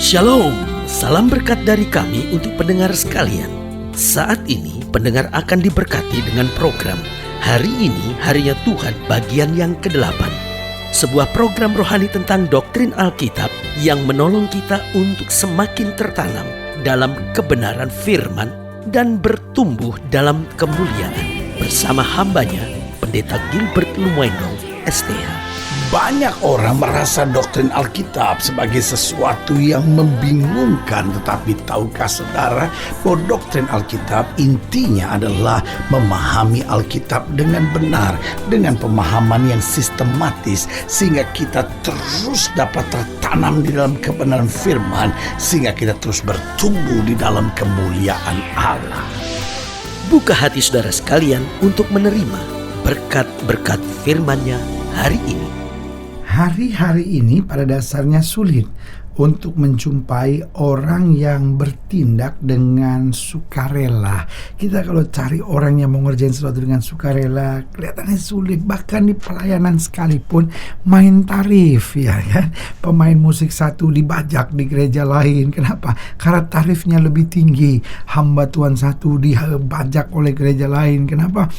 Shalom, salam berkat dari kami untuk pendengar sekalian. Saat ini pendengar akan diberkati dengan program Hari Ini Harinya Tuhan bagian yang ke-8. Sebuah program rohani tentang doktrin Alkitab yang menolong kita untuk semakin tertanam dalam kebenaran firman dan bertumbuh dalam kemuliaan. Bersama hambanya, Pendeta Gilbert Lumwendo, STH. Banyak orang merasa doktrin Alkitab sebagai sesuatu yang membingungkan. Tetapi tahukah saudara bahwa doktrin Alkitab intinya adalah memahami Alkitab dengan benar, dengan pemahaman yang sistematis, sehingga kita terus dapat tertanam di dalam kebenaran firman, sehingga kita terus bertumbuh di dalam kemuliaan Allah. Buka hati saudara sekalian untuk menerima berkat-berkat firman-Nya hari ini. Hari-hari ini pada dasarnya sulit untuk menjumpai orang yang bertindak dengan sukarela. Kita kalau cari orang yang mau ngerjain sesuatu dengan sukarela, kelihatannya sulit. Bahkan di pelayanan sekalipun, main tarif, ya kan? Pemain musik satu dibajak di gereja lain. Kenapa? Karena tarifnya lebih tinggi. Hamba Tuhan satu dibajak oleh gereja lain. Kenapa?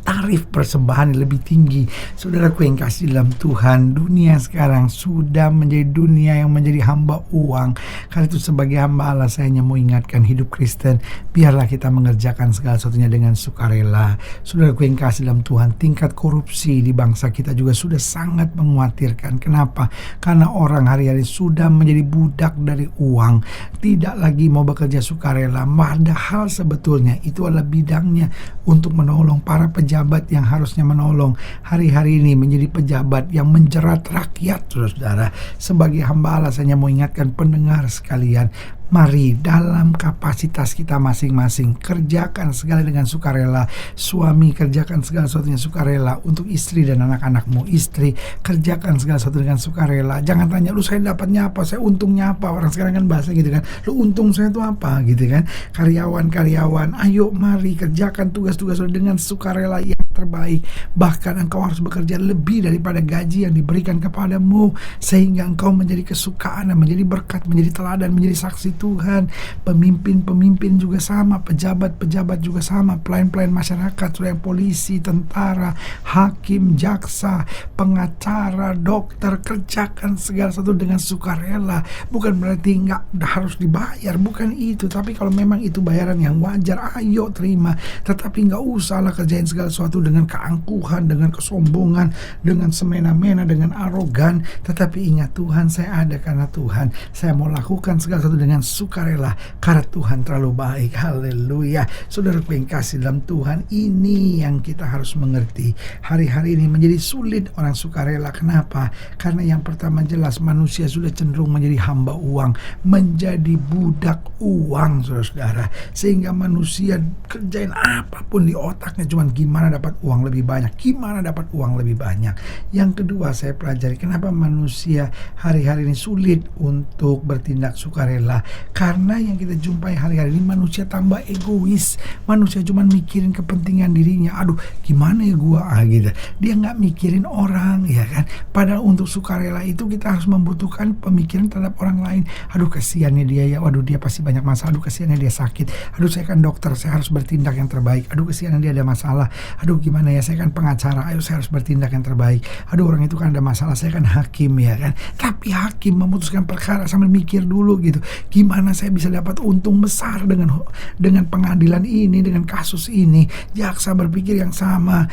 Tarif persembahan lebih tinggi. Saudaraku yang kasih dalam Tuhan, dunia sekarang sudah menjadi dunia yang menjadi hamba uang. Karena itu sebagai hamba Allah, saya hanya mau ingatkan hidup Kristen, biarlah kita mengerjakan segala sesuatunya dengan sukarela. Saudaraku yang kasih dalam Tuhan, tingkat korupsi di bangsa kita juga sudah sangat mengkhawatirkan. Kenapa? Karena orang hari-hari sudah menjadi budak dari uang, tidak lagi mau bekerja sukarela. Padahal sebetulnya itu adalah bidangnya untuk menolong para pejabat yang harusnya menolong. Hari-hari ini menjadi pejabat yang menjerat rakyat, saudara. Sebagai hamba Allah, saya mau ingatkan pendengar sekalian, mari dalam kapasitas kita masing-masing kerjakan segala dengan sukarela. Suami, kerjakan segala sesuatunya sukarela untuk istri dan anak-anakmu. Istri, kerjakan segala sesuatu dengan sukarela. Jangan tanya, lu saya dapatnya apa, saya untungnya apa. Orang sekarang kan bahasa gitu kan, lu untung saya itu apa gitu kan. Karyawan-karyawan, ayo mari kerjakan tugas-tugas dengan sukarela yang terbaik. Bahkan engkau harus bekerja lebih daripada gaji yang diberikan kepadamu, sehingga engkau menjadi kesukaan dan menjadi berkat, menjadi teladan, menjadi saksi Tuhan. Pemimpin-pemimpin juga sama, pejabat-pejabat juga sama, pelayan-pelayan masyarakat, yang polisi, tentara, hakim, jaksa, pengacara, dokter, kerjakan segala sesuatu dengan sukarela. Bukan berarti nggak harus dibayar, bukan itu. Tapi kalau memang itu bayaran yang wajar, ayo terima. Tetapi nggak usahlah kerjain segala sesuatu dengan keangkuhan, dengan kesombongan, dengan semena-mena, dengan arogan. Tetapi ingat, Tuhan, saya ada karena Tuhan. Saya mau lakukan segala sesuatu dengan sukarela karena Tuhan terlalu baik. Haleluya. Saudaraku yang kasih dalam Tuhan, ini yang kita harus mengerti. Hari-hari ini menjadi sulit orang sukarela. Kenapa? Karena yang pertama jelas manusia sudah cenderung menjadi hamba uang, menjadi budak uang, saudara-saudara. Sehingga manusia kerjain apapun di otaknya cuman gimana dapat uang lebih banyak, gimana dapat uang lebih banyak. Yang kedua, saya pelajari kenapa manusia hari-hari ini sulit untuk bertindak sukarela. Karena yang kita jumpai hari-hari ini, manusia tambah egois. Manusia cuma mikirin kepentingan dirinya. Aduh, gimana ya gua gitu. Dia nggak mikirin orang, ya kan. Padahal untuk sukarela itu kita harus membutuhkan pemikiran terhadap orang lain. Aduh, kasihannya dia ya. Waduh, dia pasti banyak masalah. Aduh, kasihannya dia sakit. Aduh, saya kan dokter, saya harus bertindak yang terbaik. Aduh, kasihannya dia ada masalah. Aduh, gimana ya, saya kan pengacara. Ayo, saya harus bertindak yang terbaik. Aduh, orang itu kan ada masalah. Saya kan hakim, ya kan. Tapi hakim memutuskan perkara sambil mikir dulu gitu. Gimana saya bisa dapat untung besar dengan pengadilan ini, dengan kasus ini. Jaksa berpikir yang sama,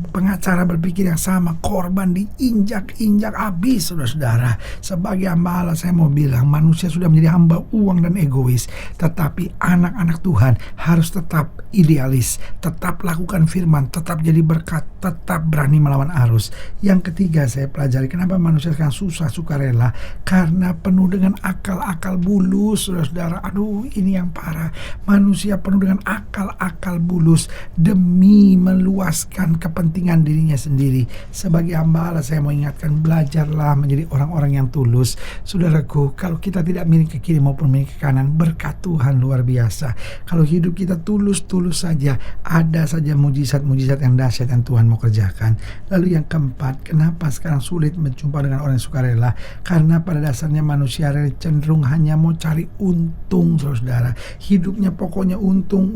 pengacara berpikir yang sama, korban diinjak-injak habis, saudara-saudara. Sebagai hamba Allah, saya mau bilang manusia sudah menjadi hamba uang dan egois. Tetapi anak-anak Tuhan harus tetap idealis, tetap lakukan firman, tetap jadi berkat, tetap berani melawan arus. Yang ketiga, saya pelajari kenapa manusia sekarang susah sukarela, karena penuh dengan akal-akal bulus, saudara-saudara. Aduh, ini yang parah. Manusia penuh dengan akal-akal bulus demi meluaskan kepentingan dirinya sendiri. Sebagai hamba Allah, saya mau ingatkan, belajarlah menjadi orang-orang yang tulus. Saudaraku, kalau kita tidak miring ke kiri maupun miring ke kanan, berkat Tuhan luar biasa. Kalau hidup kita tulus saja, ada saja mujizat mujizat yang dahsyat yang Tuhan mau kerjakan. Lalu yang keempat, kenapa sekarang sulit menjumpa dengan orang yang sukarela? Karena pada dasarnya manusia cenderung hanya mau cari untung, saudara. Hidupnya pokoknya untung.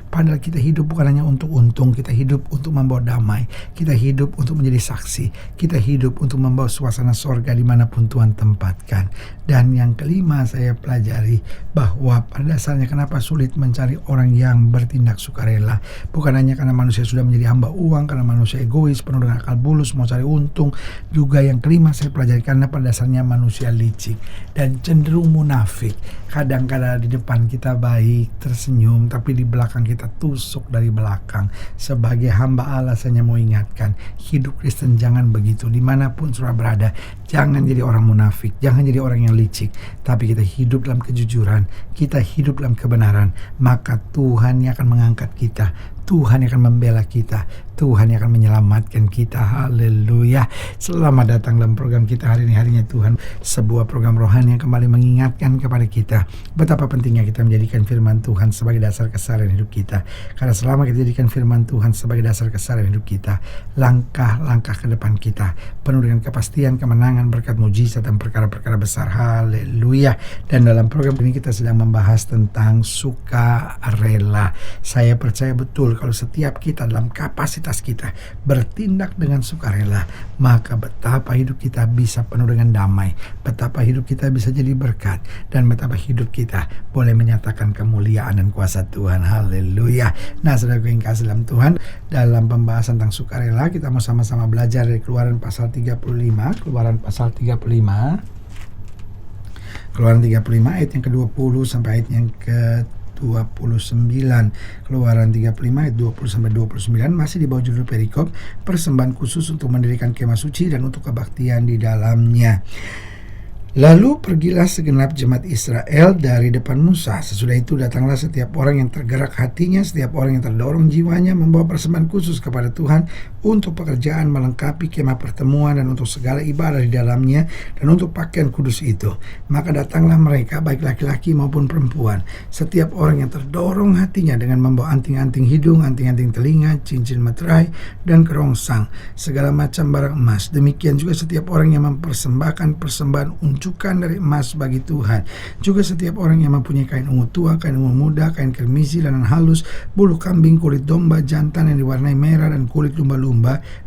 Padahal kita hidup bukan hanya untuk untung, kita hidup untuk membawa damai. Kita hidup untuk menjadi saksi. Kita hidup untuk membawa suasana sorga dimanapun Tuhan tempatkan. Dan yang kelima, saya pelajari bahwa pada dasarnya kenapa sulit mencari orang yang bertindak sukarela. Bukan hanya karena manusia sudah menjadi hamba uang, karena manusia egois, penuh dengan akal bulus, mau cari untung. Juga yang kelima saya pelajari karena pada dasarnya manusia licik dan cenderung munafik. Kadang-kadang di depan kita baik, tersenyum, tapi di belakang kita tusuk dari belakang. Sebagai hamba Allah saya mau ingatkan, hidup Kristen jangan begitu. Dimanapun saudara berada, jangan jadi orang munafik, jangan jadi orang yang licik, tapi kita hidup dalam kejujuran, kita hidup dalam kebenaran, maka Tuhan yang akan mengangkat kita, Tuhan yang akan membela kita, Tuhan yang akan menyelamatkan kita. Haleluya. Selamat datang dalam program kita hari ini, Harinya Tuhan, sebuah program rohani yang kembali mengingatkan kepada kita betapa pentingnya kita menjadikan firman Tuhan sebagai dasar keseharian hidup kita. Karena selama kita jadikan firman Tuhan sebagai dasar keseharian hidup kita, langkah-langkah ke depan kita penuh dengan kepastian, kemenangan, berkat mujizat dan perkara-perkara besar. Haleluya. Dan dalam program ini kita sedang membahas tentang sukarela. Saya percaya betul kalau setiap kita dalam kapasitas kita bertindak dengan sukarela, maka betapa hidup kita bisa penuh dengan damai, betapa hidup kita bisa jadi berkat, dan betapa hidup kita boleh menyatakan kemuliaan dan kuasa Tuhan. Haleluya. Nah, saudara yang kasih dalam Tuhan, dalam pembahasan tentang sukarela kita mau sama-sama belajar dari Keluaran pasal 35. Keluaran 35 ayat yang ke-20 sampai ayat yang ke-29. Keluaran 35 ayat 20 sampai 29 masih di bawah judul perikop persembahan khusus untuk mendirikan kemah suci dan untuk kebaktian di dalamnya. Lalu pergilah segenap jemaat Israel dari depan Musa. Sesudah itu datanglah setiap orang yang tergerak hatinya, setiap orang yang terdorong jiwanya membawa persembahan khusus kepada Tuhan untuk pekerjaan melengkapi kemah pertemuan dan untuk segala ibadah di dalamnya dan untuk pakaian kudus itu. Maka datanglah mereka baik laki-laki maupun perempuan, setiap orang yang terdorong hatinya dengan membawa anting-anting hidung, anting-anting telinga, cincin materai dan kerongsang, segala macam barang emas. Demikian juga setiap orang yang mempersembahkan persembahan unjukan dari emas bagi Tuhan. Juga setiap orang yang mempunyai kain ungu tua, kain ungu muda, kain kermisi, lanan halus, bulu kambing, kulit domba jantan yang diwarnai merah dan kulit lumba-lumba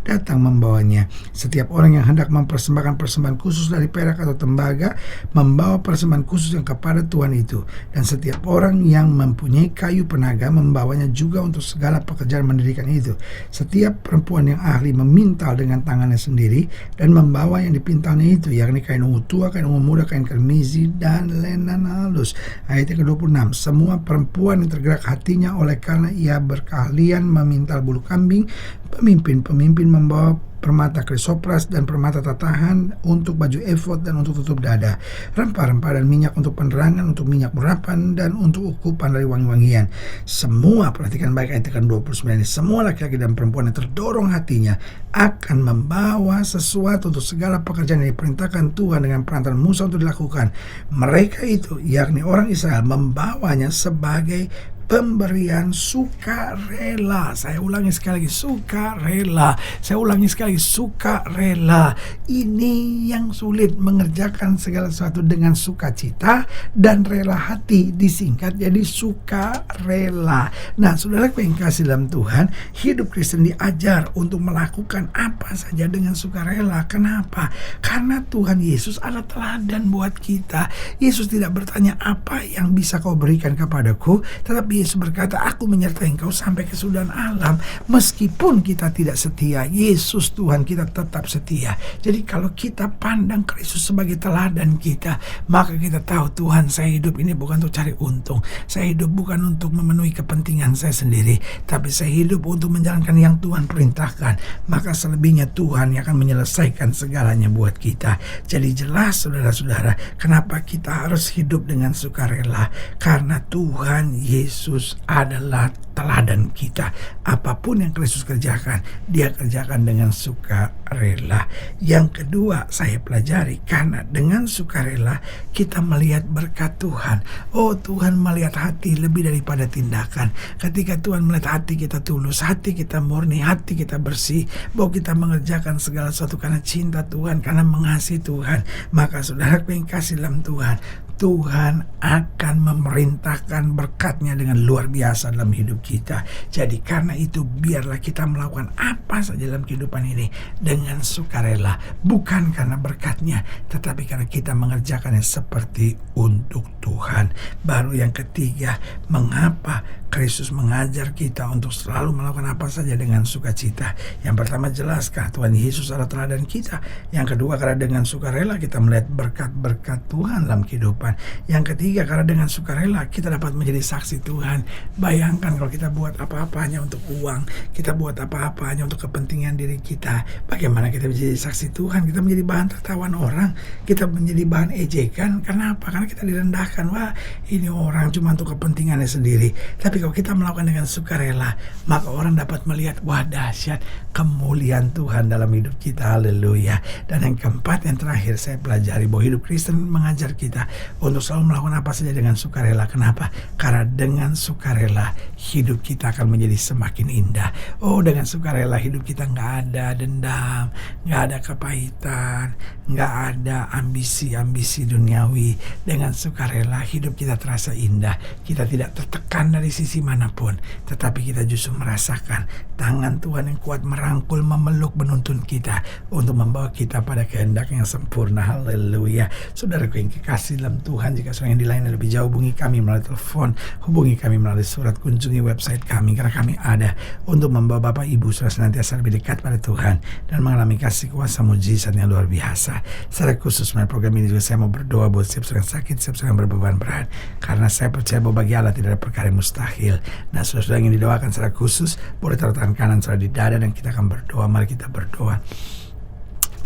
datang membawanya. Setiap orang yang hendak mempersembahkan persembahan khusus dari perak atau tembaga membawa persembahan khusus yang kepada Tuhan itu. Dan setiap orang yang mempunyai kayu penaga membawanya juga untuk segala pekerjaan mendirikan itu. Setiap perempuan yang ahli memintal dengan tangannya sendiri dan membawa yang dipintalnya itu, yakni kain ungu tua, kain ungu muda, kain kermisi, dan lenan halus. Ayat yang ke-26, semua perempuan yang tergerak hatinya oleh karena ia berkeahlian memintal bulu kambing, pemimpin membawa permata krisopras dan permata tatahan untuk baju efod dan untuk tutup dada, rempah-rempah dan minyak untuk penerangan, untuk minyak urapan dan untuk ukupan dari wangi-wangian. Semua, perhatikan baik ayat ke-29 ini, semua laki-laki dan perempuan yang terdorong hatinya akan membawa sesuatu untuk segala pekerjaan yang diperintahkan Tuhan dengan perantaran Musa untuk dilakukan. Mereka itu, yakni orang Israel, membawanya sebagai pemberian sukarela. Saya ulangi sekali lagi, sukarela. Saya ulangi sekali lagi, sukarela. Ini yang sulit, mengerjakan segala sesuatu dengan sukacita dan rela hati, disingkat jadi sukarela. Nah, saudara yang kasih dalam Tuhan, hidup Kristen diajar untuk melakukan apa saja dengan sukarela. Kenapa? Karena Tuhan Yesus adalah teladan buat kita. Yesus tidak bertanya apa yang bisa kau berikan kepadaku, tetapi Yesus berkata, aku menyertai engkau sampai kesudahan alam. Meskipun kita tidak setia, Yesus Tuhan kita tetap setia. Jadi kalau kita pandang Kristus sebagai teladan kita, maka kita tahu, Tuhan, saya hidup ini bukan untuk cari untung. Saya hidup bukan untuk memenuhi kepentingan saya sendiri, tapi saya hidup untuk menjalankan yang Tuhan perintahkan. Maka selebihnya Tuhan yang akan menyelesaikan segalanya buat kita. Jadi jelas, saudara-saudara, kenapa kita harus hidup dengan sukarela? Karena Tuhan Yesus Yesus adalah teladan kita. Apapun yang Kristus kerjakan, dia kerjakan dengan sukarela. Yang kedua, saya pelajari karena dengan sukarela kita melihat berkat Tuhan. Oh, Tuhan melihat hati lebih daripada tindakan. Ketika Tuhan melihat hati kita tulus, hati kita murni, hati kita bersih, bahwa kita mengerjakan segala sesuatu karena cinta Tuhan, karena mengasihi Tuhan, maka saudaraku yang kasih dalam Tuhan, Tuhan akan memerintahkan berkat-Nya dengan luar biasa dalam hidup kita. Jadi karena itu biarlah kita melakukan apa saja dalam kehidupan ini dengan sukarela, bukan karena berkat-Nya, tetapi karena kita mengerjakannya seperti untuk Tuhan. Baru yang ketiga, mengapa Kristus mengajar kita untuk selalu melakukan apa saja dengan sukacita. Yang pertama, jelaskah Tuhan Yesus adalah teladan kita. Yang kedua, karena dengan sukarela kita melihat berkat-berkat Tuhan dalam kehidupan. Yang ketiga, karena dengan sukarela kita dapat menjadi saksi Tuhan. Bayangkan kalau kita buat apa-apa hanya untuk uang, kita buat apa-apa hanya untuk kepentingan diri kita, bagaimana kita menjadi saksi Tuhan? Kita menjadi bahan tertawan orang, kita menjadi bahan ejekan. Kenapa? Karena kita direndahkan. Wah, ini orang cuma untuk kepentingannya sendiri. Tapi kalau kita melakukan dengan sukarela, maka orang dapat melihat, wah, dahsyat kemuliaan Tuhan dalam hidup kita. Haleluya. Dan yang keempat, yang terakhir, saya pelajari bahwa hidup Kristen mengajar kita untuk selalu melakukan apa saja dengan sukarela. Kenapa? Karena dengan sukarela hidup kita akan menjadi semakin indah. Oh, dengan sukarela hidup kita nggak ada dendam, nggak ada kepahitan, nggak ada ambisi-ambisi duniawi. Dengan sukarela hidup kita terasa indah. Kita tidak tertekan dari sisi manapun, tetapi kita justru merasakan tangan Tuhan yang kuat merangkul, memeluk, menuntun kita untuk membawa kita pada kehendak yang sempurna. Haleluya. Saudaraku yang kekasih dalam Tuhan, jika saudara yang di lain lebih jauh, hubungi kami melalui telepon, hubungi kami melalui surat, kunjungi website kami, karena kami ada untuk membawa Bapak Ibu saudara senantiasa lebih dekat pada Tuhan dan mengalami kasih kuasa mujizat yang luar biasa. Secara khusus melalui program ini juga saya mau berdoa buat setiap saudara yang sakit, setiap saudara yang berbeban berat, karena saya percaya bahwa bagi Allah tidak ada perkara yang mustahil. Nah, saudara-saudara yang didoakan secara khusus, boleh taruh tangan kanan saudara di dada dan kita akan berdoa. Mari kita berdoa.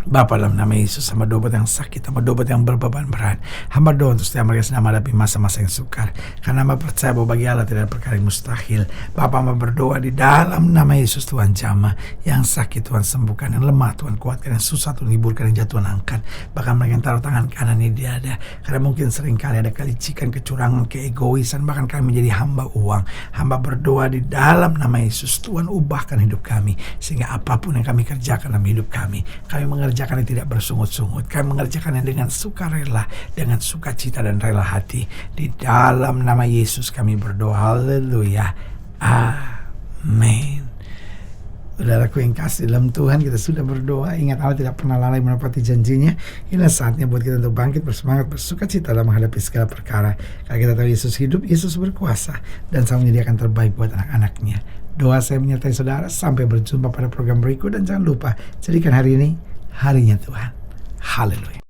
Bapa, dalam nama Yesus, hamba doa buat yang sakit, hamba doa buat yang berbeban berat, hamba doa untuk setiap mereka sedang menghadapi masa-masa yang sukar, karena hamba percaya bahwa bagi Allah tidak ada perkara yang mustahil. Bapa, hamba berdoa di dalam nama Yesus, Tuhan jamah yang sakit, Tuhan sembuhkan, yang lemah Tuhan kuatkan, yang susah Tuhan hiburkan, yang jatuh angkat, bahkan mereka yang taruh tangan kanan ini dia ada, karena mungkin seringkali ada kelicikan, kecurangan, keegoisan, bahkan kami menjadi hamba uang. Hamba berdoa di dalam nama Yesus, Tuhan ubahkan hidup kami, sehingga apapun yang kami kerjakan dalam hidup kami mengerjakannya tidak bersungut-sungut. Kami mengerjakannya dengan sukarela, dengan sukacita dan rela hati. Di dalam nama Yesus kami berdoa. Haleluya. Amin. Saudaraku yang kasih dalam Tuhan, kita sudah berdoa. Ingat, Allah tidak pernah lalai menepati janjinya. Inilah saatnya buat kita untuk bangkit, bersemangat, bersukacita dalam menghadapi segala perkara. Karena kita tahu Yesus hidup, Yesus berkuasa, dan selalu menyediakan terbaik buat anak-anaknya. Doa saya menyertai saudara. Sampai berjumpa pada program berikut, dan jangan lupa jadikan hari ini harinya Tuhan. Haleluya.